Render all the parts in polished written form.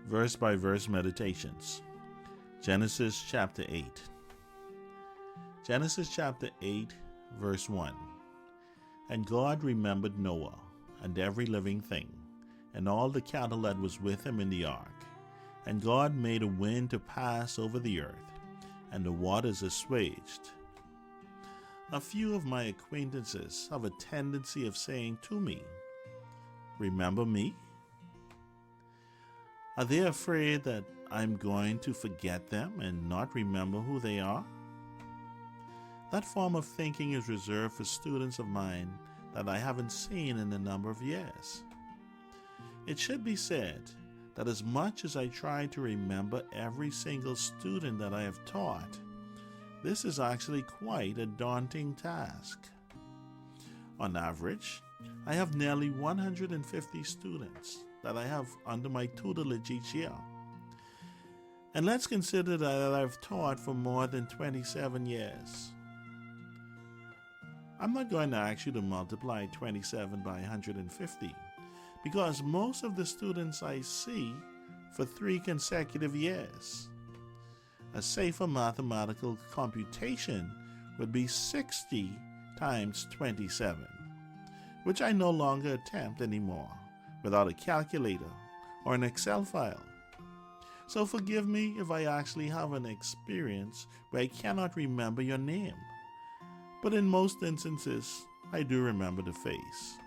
verse-by-verse meditations. Genesis chapter 8. Genesis chapter 8, verse 1. And God remembered Noah, and every living thing, and all the cattle that was with him in the ark. And God made a wind to pass over the earth, and the waters assuaged. A few of my acquaintances have a tendency of saying to me, "Remember me?" Are they afraid that I'm going to forget them and not remember who they are? That form of thinking is reserved for students of mine that I haven't seen in a number of years. It should be said that as much as I try to remember every single student that I have taught, this is actually quite a daunting task. On average, I have nearly 150 students that I have under my tutelage each year. And let's consider that I've taught for more than 27 years. I'm not going to ask you to multiply 27 by 150, because most of the students I see for 3 consecutive years. A safer mathematical computation would be 60 times 27, which I no longer attempt anymore without a calculator or an Excel file. So forgive me if I actually have an experience where I cannot remember your name, but in most instances, I do remember the face.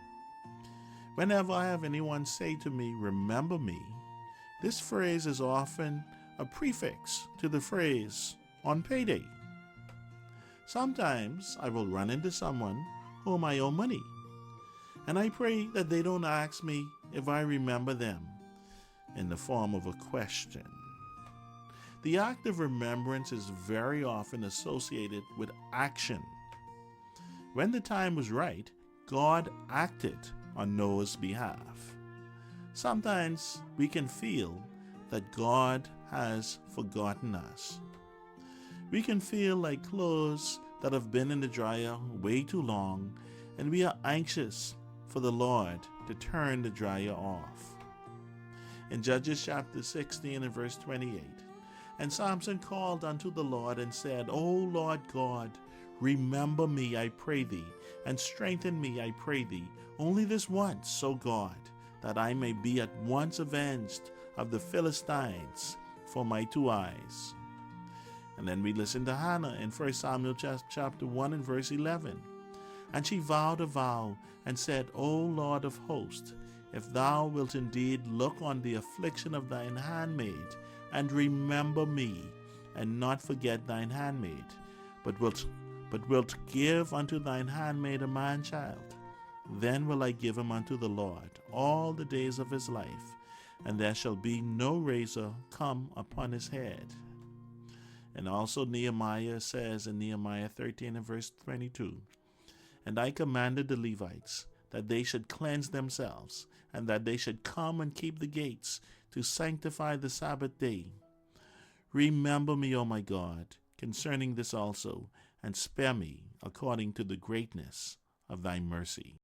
Whenever I have anyone say to me, "Remember me," this phrase is often a prefix to the phrase "on payday." Sometimes I will run into someone whom I owe money, and I pray that they don't ask me if I remember them in the form of a question. The act of remembrance is very often associated with action. When the time was right, God acted on Noah's behalf. Sometimes we can feel that God has forgotten us. We can feel like clothes that have been in the dryer way too long, and we are anxious for the Lord to turn the dryer off. In Judges chapter 16 and verse 28, and Samson called unto the Lord and said, "O Lord God, remember me, I pray thee, and strengthen me, I pray thee, only this once, O God, that I may be at once avenged of the Philistines for my 2 eyes." And then we listen to Hannah in 1 Samuel chapter 1 and verse 11. And she vowed a vow and said, "O Lord of hosts, if thou wilt indeed look on the affliction of thine handmaid, and remember me, and not forget thine handmaid, but wilt give unto thine handmaid a man-child, then will I give him unto the Lord all the days of his life, and there shall be no razor come upon his head." And also Nehemiah says in Nehemiah 13 and verse 22, "And I commanded the Levites that they should cleanse themselves, and that they should come and keep the gates to sanctify the Sabbath day. Remember me, O my God, concerning this also, and spare me according to the greatness of thy mercy."